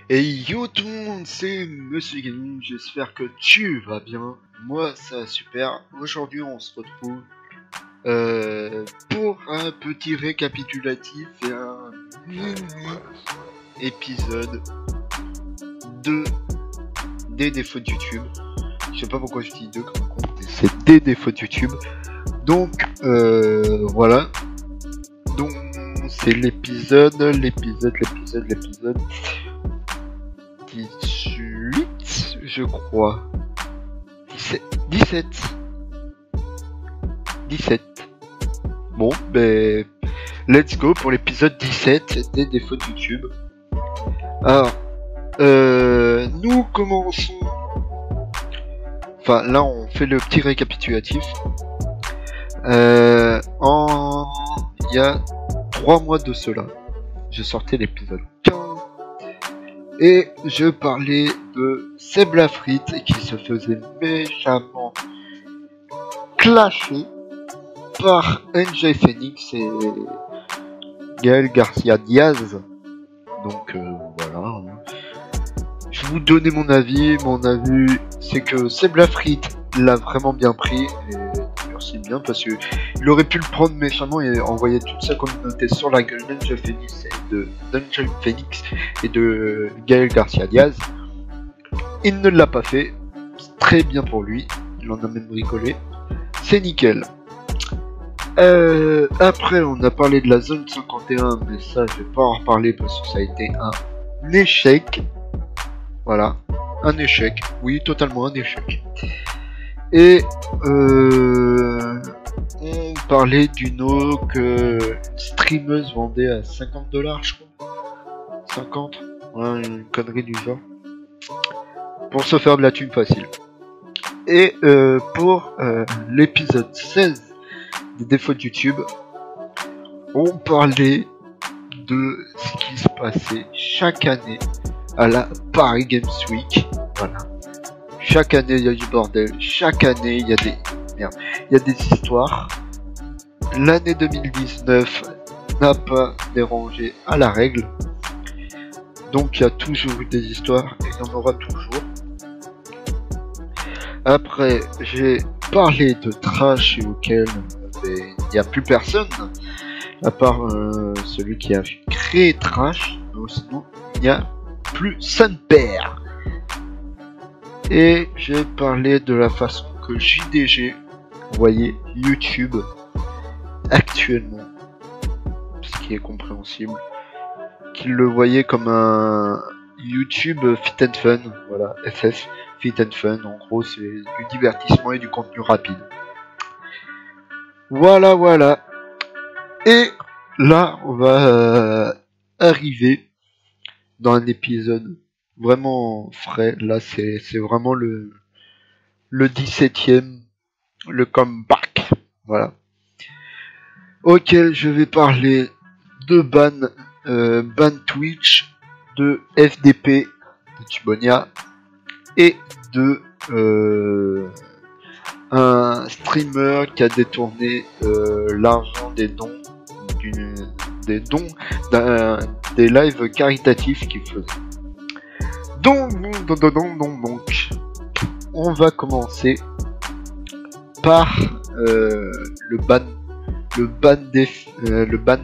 Et yo tout le monde, c'est Monsieur Gaming, j'espère que tu vas bien. Moi ça va super. Aujourd'hui on se retrouve pour un petit récapitulatif et un mini épisode des défauts de YouTube. Je sais pas pourquoi je dis deux comme con, mais c'est des défauts de YouTube. Donc voilà. Donc c'est l'épisode 18, je crois. 17. Bon, ben, let's go pour l'épisode 17 des défauts de YouTube. Alors, nous commençons. Enfin, là, on fait le petit récapitulatif. Il y a 3 mois de cela, je sortais l'épisode 15. Et je parlais de Seb Lafrite qui se faisait méchamment clasher par NJ Phoenix et Gaël Garcia Diaz. Donc voilà. Je vous donnais mon avis. Mon avis, c'est que Seb Lafrite l'a vraiment bien pris. Et c'est bien parce que il aurait pu le prendre méchamment et envoyer toute sa communauté sur la gueule d'Angel Phoenix et de Gaël Garcia Diaz. Il ne l'a pas fait, très bien pour lui, il en a même rigolé, c'est nickel. Après on a parlé de la zone 51, mais ça je vais pas en reparler parce que ça a été un échec. Voilà, un échec, oui totalement un échec. Et on parlait d'une eau que une streameuse vendait à 50 $, je crois. 50, ouais, une connerie du genre. Pour se faire de la thune facile. Et pour l'épisode 16 des défauts de YouTube, on parlait de ce qui se passait chaque année à la Paris Games Week. Voilà. Chaque année il y a du bordel, chaque année il y a des histoires. L'année 2019 n'a pas dérangé à la règle. Donc il y a toujours eu des histoires et il y en aura toujours. Après j'ai parlé de trash auquel il n'y a plus personne à part celui qui a créé trash. Donc, sinon il n'y a plus son père. Et j'ai parlé de la façon que JDG voyait YouTube actuellement, ce qui est compréhensible, qu'il le voyait comme un YouTube fit and fun, voilà, FF, fit and fun, en gros c'est du divertissement et du contenu rapide. Voilà. Et là on va arriver dans un épisode vraiment frais. Là c'est vraiment le 17ème, le comeback, voilà, auquel je vais parler de ban Twitch, de FDP, de Tubonia, et de un streamer qui a détourné l'argent des dons des lives caritatifs qu'il faisait. Donc, on va commencer par le ban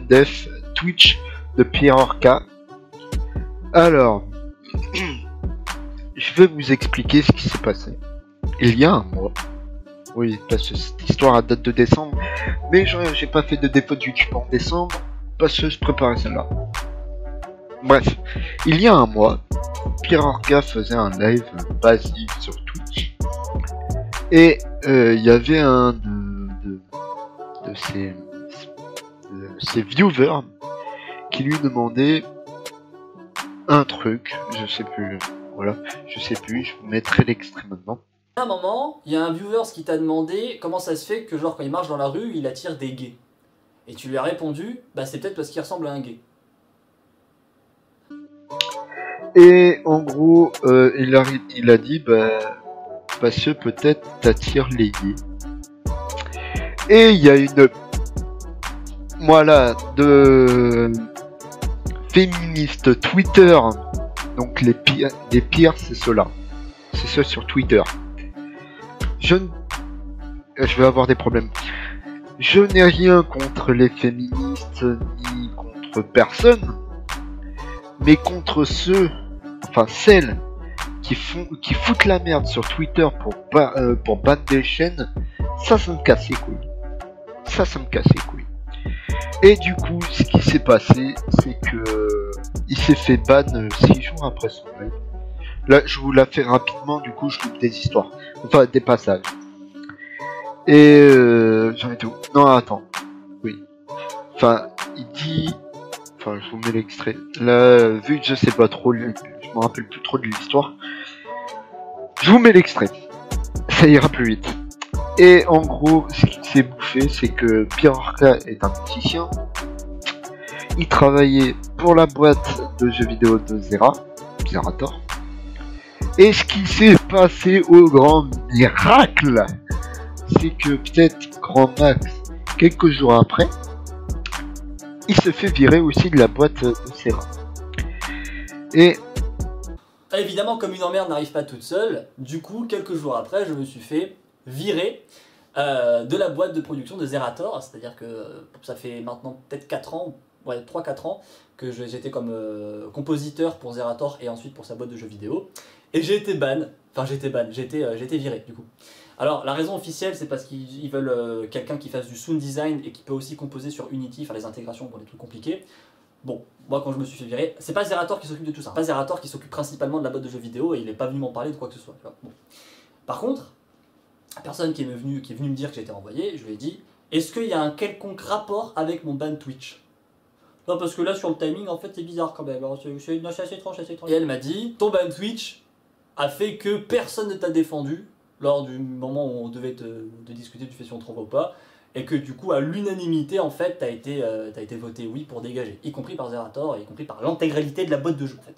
def Twitch de Pierre Orca. Alors, je vais vous expliquer ce qui s'est passé. Il y a un mois, oui, parce que cette histoire date de décembre, mais j'ai pas fait de défaut de YouTube en décembre parce que je préparais celle-là. Bref, il y a un mois, Pierre Orca faisait un live basique sur Twitch et il y avait un de ses viewers qui lui demandait un truc, je sais plus, je vous mettrai l'extrait maintenant. À un moment, il y a un viewer qui t'a demandé comment ça se fait que genre quand il marche dans la rue, il attire des gays. Et tu lui as répondu, bah c'est peut-être parce qu'il ressemble à un gay. Et en gros, il a dit, bah, parce que peut-être t'attires les gays. Et il y a une, voilà, de féministe Twitter Donc les pires c'est ceux-là. C'est ceux sur Twitter. Je vais avoir des problèmes. Je n'ai rien contre les féministes ni contre personne, mais contre ceux, enfin celles qui foutent la merde sur Twitter pour battre des chaînes, ça me casse les couilles. Ça me casse les couilles. Et du coup, ce qui s'est passé, c'est que il s'est fait ban 6 jours après son live. Là, je vous la fais rapidement, du coup, je loupe des histoires, enfin des passages. Et j'en ai tout. Non, attends. Oui. Enfin, il dit. Enfin, je vous mets l'extrait. Là, vu que je sais pas trop, je me rappelle plus trop de l'histoire. Je vous mets l'extrait. Ça ira plus vite. Et en gros, ce qui s'est bouffé, c'est que Pierre Orca est un musicien. Il travaillait pour la boîte de jeux vidéo de Zerator. Et ce qui s'est passé au grand miracle, c'est que peut-être Grand Max, quelques jours après, il se fait virer aussi de la boîte de Zera. Et évidemment, comme une emmerde n'arrive pas toute seule, du coup, quelques jours après, je me suis fait virer de la boîte de production de Zerator. C'est-à-dire que ça fait maintenant peut-être 4 ans, ouais, 3-4 ans, que j'étais comme compositeur pour Zerator et ensuite pour sa boîte de jeux vidéo. Et j'ai été ban, j'ai été viré du coup. Alors la raison officielle, c'est parce qu'ils veulent quelqu'un qui fasse du sound design et qui peut aussi composer sur Unity, faire les intégrations pour les trucs compliqués. Bon, moi quand je me suis fait virer, c'est pas Zerator qui s'occupe de tout ça. Pas Zerator qui s'occupe principalement de la boîte de jeux vidéo et il est pas venu m'en parler de quoi que ce soit. Tu vois. Bon. Par contre, la personne qui est venue me dire que j'étais envoyé, je lui ai dit, est-ce qu'il y a un quelconque rapport avec mon ban Twitch? Non, parce que là sur le timing, en fait c'est bizarre quand même. C'est assez étrange, assez étrange. Et elle m'a dit, ton ban Twitch a fait que personne ne t'a défendu lors du moment où on devait te discuter du fait si on te renvoie ou pas, et que du coup à l'unanimité en fait t'as été voté oui pour dégager, y compris par Zerator et y compris par l'intégralité de la boîte de jeu en fait.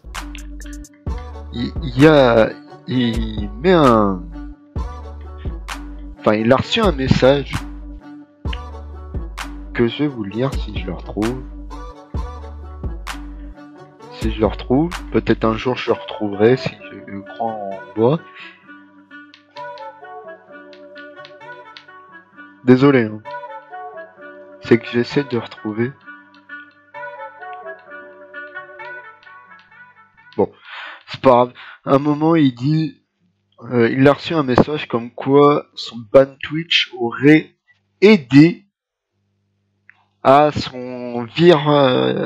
Il met un... Enfin, il a reçu un message que je vais vous lire si je le retrouve. Si je le retrouve, peut-être un jour je le retrouverai si je crois en bois. Désolé, hein. C'est que j'essaie de retrouver. Bon, c'est pas grave. À un moment, il dit, il a reçu un message comme quoi son ban Twitch aurait aidé à son virement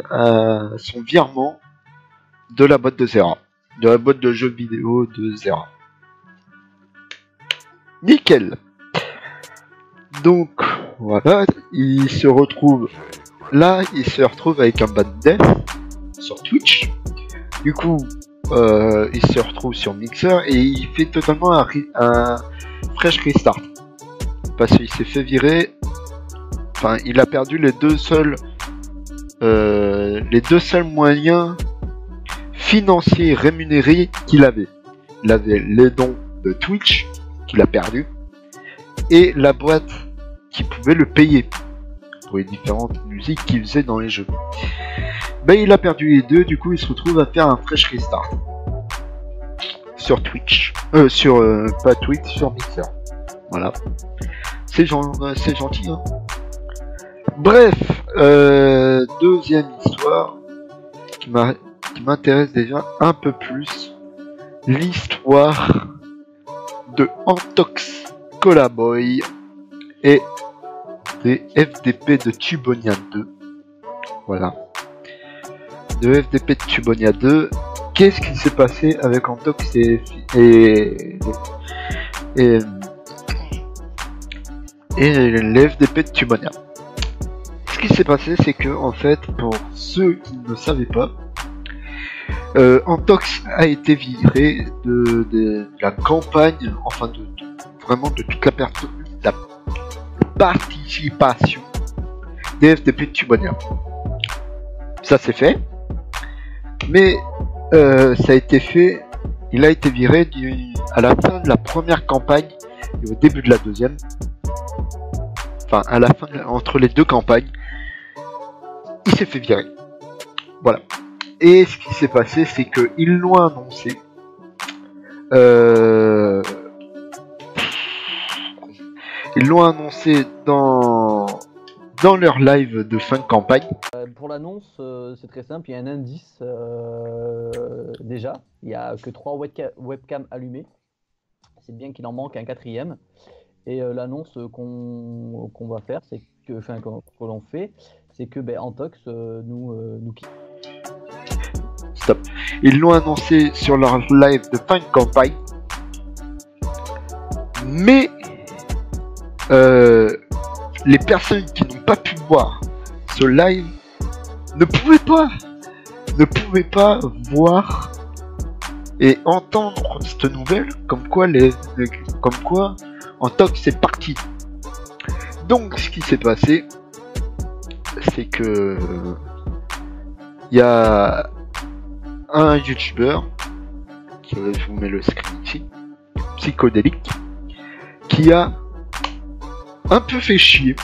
de la boîte de Zera, de la boîte de jeux vidéo de Zera. Nickel. Donc voilà, il se retrouve avec un ban death sur Twitch. Du coup, il se retrouve sur Mixer et il fait totalement un fresh restart parce qu'il s'est fait virer. Enfin, il a perdu les deux seuls moyens financiers rémunérés qu'il avait. Il avait les dons de Twitch qu'il a perdu et la boîte qui pouvait le payer pour les différentes musiques qu'il faisait dans les jeux. Ben, il a perdu les deux, du coup il se retrouve à faire un fresh restart sur Twitch, pas Twitch, sur Mixer. Voilà, c'est gentil, hein. Bref, deuxième histoire qui m'intéresse déjà un peu plus, l'histoire de Antox Colaboy et des FDP de Tubonia 2. Voilà. De FDP de Tubonia 2. Qu'est-ce qui s'est passé avec Antox et les FDP de Tubonia? Ce qui s'est passé, c'est que, en fait, pour ceux qui ne savaient pas, Antox a été viré de la campagne, enfin vraiment de toute la participation des FDP de Tubonia. Ça c'est fait, mais ça a été fait, il a été viré à la fin de la première campagne et au début de la deuxième. Enfin, à la fin, entre les deux campagnes, il s'est fait virer. Voilà. Et ce qui s'est passé, c'est qu'ils l'ont annoncé. Ils l'ont annoncé dans leur live de fin de campagne. Pour l'annonce, c'est très simple, il y a un indice déjà, il n'y a que 3 webcams allumées, c'est bien qu'il en manque un 4e, et l'annonce qu'on va faire, c'est que, enfin, que l'on fait, c'est que Antox nous quitte. Stop. Ils l'ont annoncé sur leur live de fin de campagne, mais les personnes qui n'ont pas pu voir ce live ne pouvaient pas voir et entendre cette nouvelle comme quoi Antox est parti. Donc ce qui s'est passé, c'est que il y a un youtubeur, je vous mets le screen ici, Psychodélique, qui a un peu fait chier,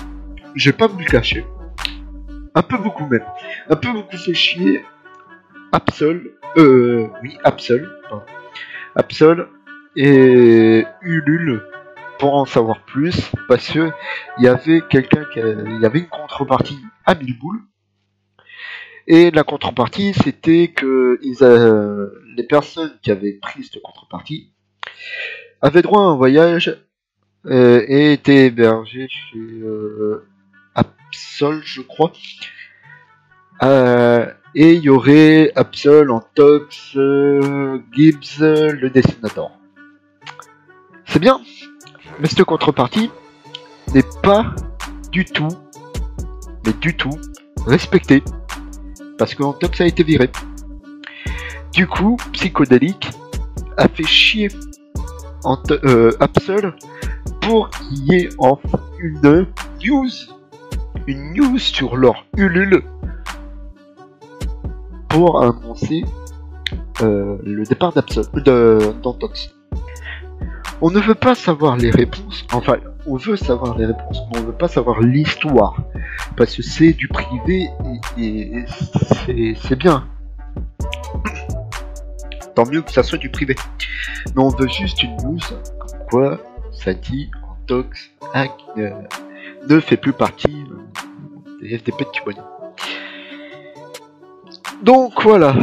je vais pas vous le cacher, un peu beaucoup même, fait chier Absol et Ulule pour en savoir plus, parce que il y avait une contrepartie à 1000 boules, et la contrepartie c'était que les personnes qui avaient pris cette contrepartie avaient droit à un voyage et étaient hébergées chez Absol, je crois. Et il y aurait Absol, Antox, Gibbs, le dessinateur. C'est bien, mais cette contrepartie n'est pas du tout respectée, parce que Antox a été viré. Du coup, Psychodélique a fait chier Absol pour qu'il y ait enfin une news sur leur Ulule pour annoncer le départ d'Antox. On ne veut pas savoir les réponses, enfin on veut savoir les réponses, mais on ne veut pas savoir l'histoire, parce que c'est du privé et c'est bien. Tant mieux que ça soit du privé. Mais on veut juste une news comme quoi ça dit Antox ne fait plus partie des FDP de Tubonnier. Donc voilà.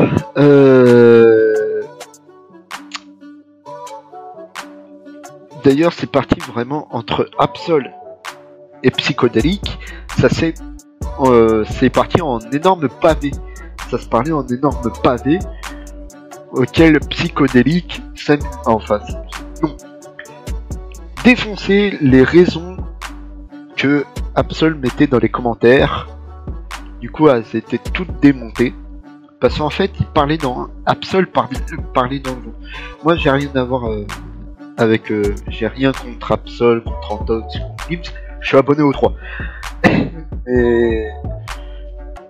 D'ailleurs, c'est parti vraiment entre Absol et Psychodélique. Ça c'est parti en énorme pavé. Ça se parlait en énorme pavé auquel Psychodélique défoncer les raisons que Absol mettait dans les commentaires. Du coup, elles étaient toutes démontées. Parce qu'en fait, il parlait dans Absol parlait dans le jeu. Moi, j'ai rien à voir avec. J'ai rien contre Absol, contre Antox, contre Gibbs. Je suis abonné aux 3. Et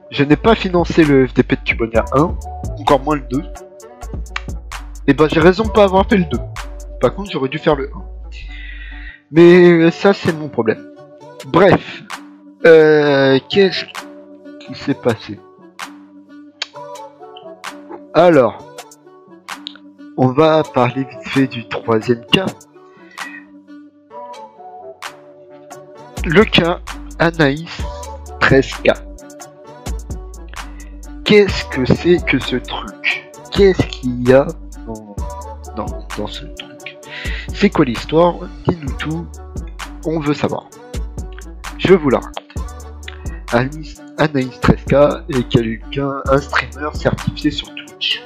je n'ai pas financé le FDP de Tubonia 1, encore moins le 2. Et ben, j'ai raison de pas avoir fait le 2. Par contre, j'aurais dû faire le 1. Mais ça, c'est mon problème. Bref. Qu'est-ce qui s'est passé? Alors, on va parler vite fait du troisième cas. Le cas Anaïs 13K. Qu'est-ce que c'est que ce truc? Qu'est-ce qu'il y a dans ce truc? C'est quoi l'histoire? Dis-nous tout, on veut savoir. Je vous la raconte. Anaïs 13K est un streamer certifié sur Twitch.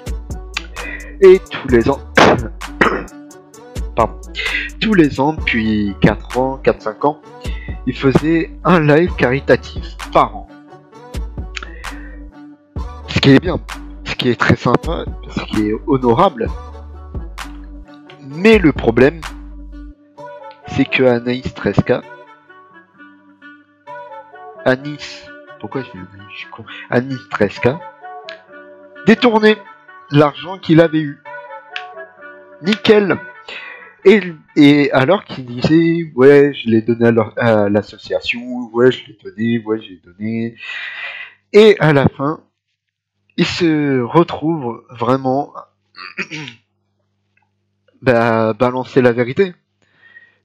Et tous les ans, depuis 4-5 ans, il faisait un live caritatif par an. Ce qui est bien, ce qui est très sympa, ce qui est honorable. Mais le problème, c'est que Anaïs 13K, Anis 13K, détournait l'argent qu'il avait eu. Nickel. Et alors qu'il disait, ouais, je l'ai donné à l'association, ouais, je l'ai donné, ouais, j'ai donné. Et à la fin, il se retrouve vraiment balancer la vérité.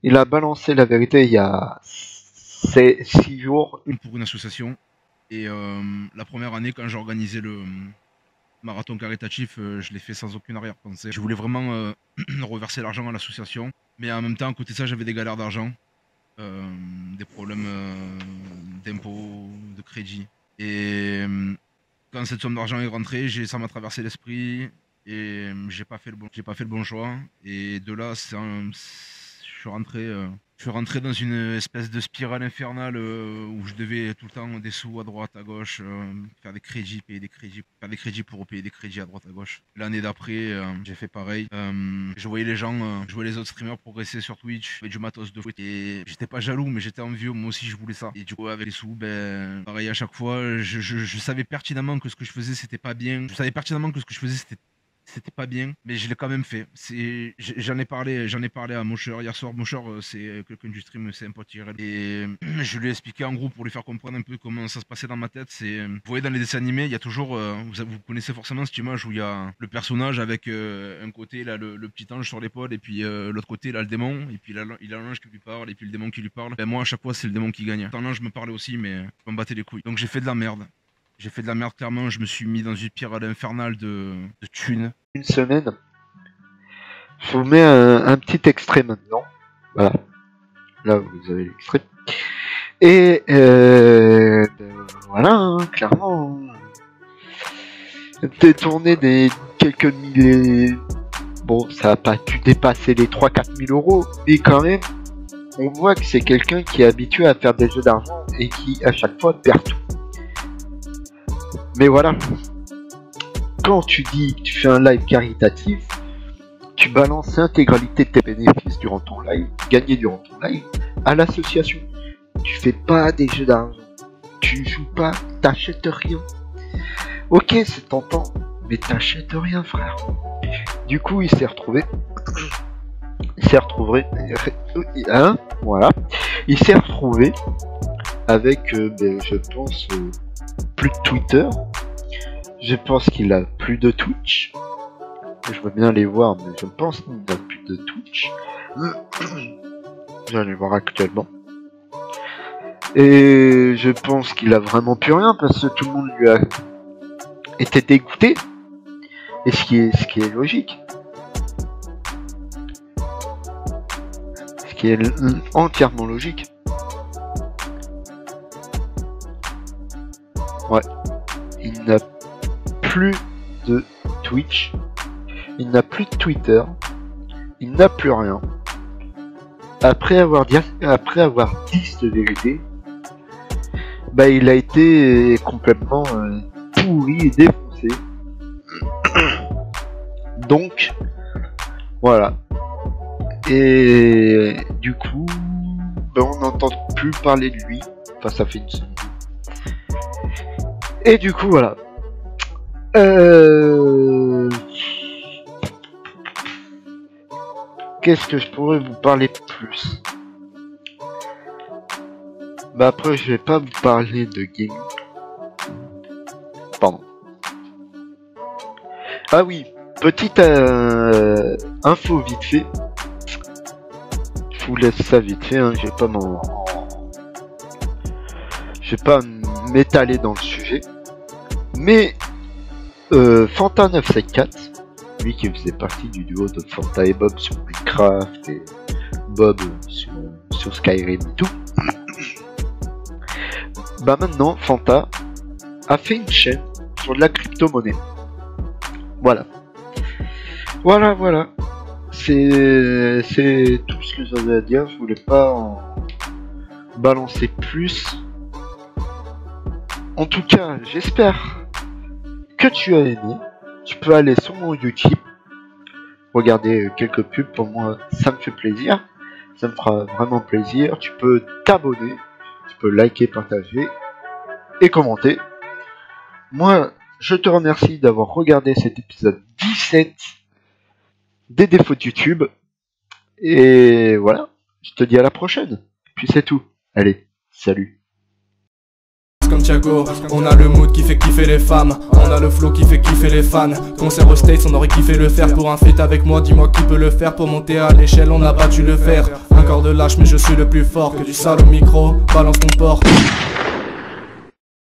Il a balancé la vérité il y a 6 jours. Pour une association. Et la première année, quand j'ai organisé le marathon caritatif, je l'ai fait sans aucune arrière-pensée. Je voulais vraiment reverser l'argent à l'association. Mais en même temps, à côté de ça, j'avais des galères d'argent. Des problèmes d'impôts, de crédit. Et quand cette somme d'argent est rentrée, ça m'a traversé l'esprit et j'ai pas fait le bon choix. Et de là, je suis rentré dans une espèce de spirale infernale où je devais tout le temps des sous à droite, à gauche, faire des crédits, payer des crédits, faire des crédits pour payer des crédits à droite, à gauche. L'année d'après, j'ai fait pareil. Je voyais les gens, je voyais les autres streamers progresser sur Twitch, avec du matos de foot. Et j'étais pas jaloux, mais j'étais envieux. Moi aussi, je voulais ça. Et du coup, avec les sous, pareil à chaque fois, je savais pertinemment que ce que je faisais, c'était pas bien. Je savais pertinemment que ce que je faisais, c'était pas bien, mais je l'ai quand même fait. J'en ai parlé à Mosher hier soir. Mosher, c'est quelqu'un du stream, c'est un pote IRL. Et je lui ai expliqué en gros pour lui faire comprendre un peu comment ça se passait dans ma tête. Vous voyez dans les dessins animés, il y a toujours, vous connaissez forcément cette image où il y a le personnage avec un côté là le petit ange sur l'épaule et puis l'autre côté là le démon et puis il a l'ange qui lui parle et puis le démon qui lui parle. Moi à chaque fois c'est le démon qui gagne. Tant l'ange me parlait aussi, mais je m'en battais les couilles. Donc j'ai fait de la merde. J'ai fait de la merde clairement, je me suis mis dans une spirale infernale de thunes. Une semaine. Je vous mets un petit extrait maintenant. Voilà. Là, vous avez l'extrait. Et voilà, hein, clairement. Détourner des quelques milliers. Bon, ça n'a pas dû dépasser les 3-4 000 euros, mais quand même, on voit que c'est quelqu'un qui est habitué à faire des jeux d'argent et qui, à chaque fois, perd tout. Mais voilà. Quand tu dis que tu fais un live caritatif, tu balances l'intégralité de tes bénéfices durant ton live, gagnés durant ton live, à l'association. Tu fais pas des jeux d'argent. Tu joues pas, t'achètes rien. Ok, c'est tentant, mais t'achètes rien, frère. Du coup, il s'est retrouvé. Hein, voilà. Il s'est retrouvé avec, je pense, plus de Twitter. Je pense qu'il a plus de Twitch. Je veux bien les voir, mais je pense qu'il n'a plus de Twitch. J'allais voir actuellement. Et je pense qu'il a vraiment plus rien parce que tout le monde lui a été dégoûté. Et ce qui est logique. Ce qui est entièrement logique. Ouais. Il n'a plus de Twitch. Il n'a plus de Twitter. Il n'a plus rien. Après avoir dit cette vérité, il a été complètement pourri et défoncé. Donc, voilà. Et du coup, on n'entend plus parler de lui. Enfin, ça fait une semaine. Et du coup, voilà. Qu'est-ce que je pourrais vous parler plus? Après, je vais pas vous parler de gaming. Pardon. Ah oui, petite info vite fait. Je vous laisse ça vite fait, hein, je vais pas m'étaler dans le sujet. Mais Fanta 974, lui qui faisait partie du duo de Fanta et Bob sur Minecraft et Bob sur Skyrim et tout. Maintenant Fanta a fait une chaîne sur de la crypto-monnaie. Voilà. C'est tout ce que j'avais à dire. Je voulais pas en balancer plus. En tout cas, j'espère que tu as aimé. Tu peux aller sur mon YouTube, regarder quelques pubs. Pour moi, ça me fait plaisir. Ça me fera vraiment plaisir. Tu peux t'abonner, tu peux liker, partager et commenter. Moi, je te remercie d'avoir regardé cet épisode 17 des défauts de YouTube. Et voilà, je te dis à la prochaine. Puis c'est tout. Allez, salut. comme Thiago. On a le mood qui fait kiffer les femmes, on a le flow qui fait kiffer les fans. Concert aux States, on aurait kiffé le faire. Pour un feat avec moi, dis-moi qui peut le faire. Pour monter à l'échelle, on n'a pas dû le faire. Un corps de lâche mais je suis le plus fort. Que du sale au micro, balance ton porc.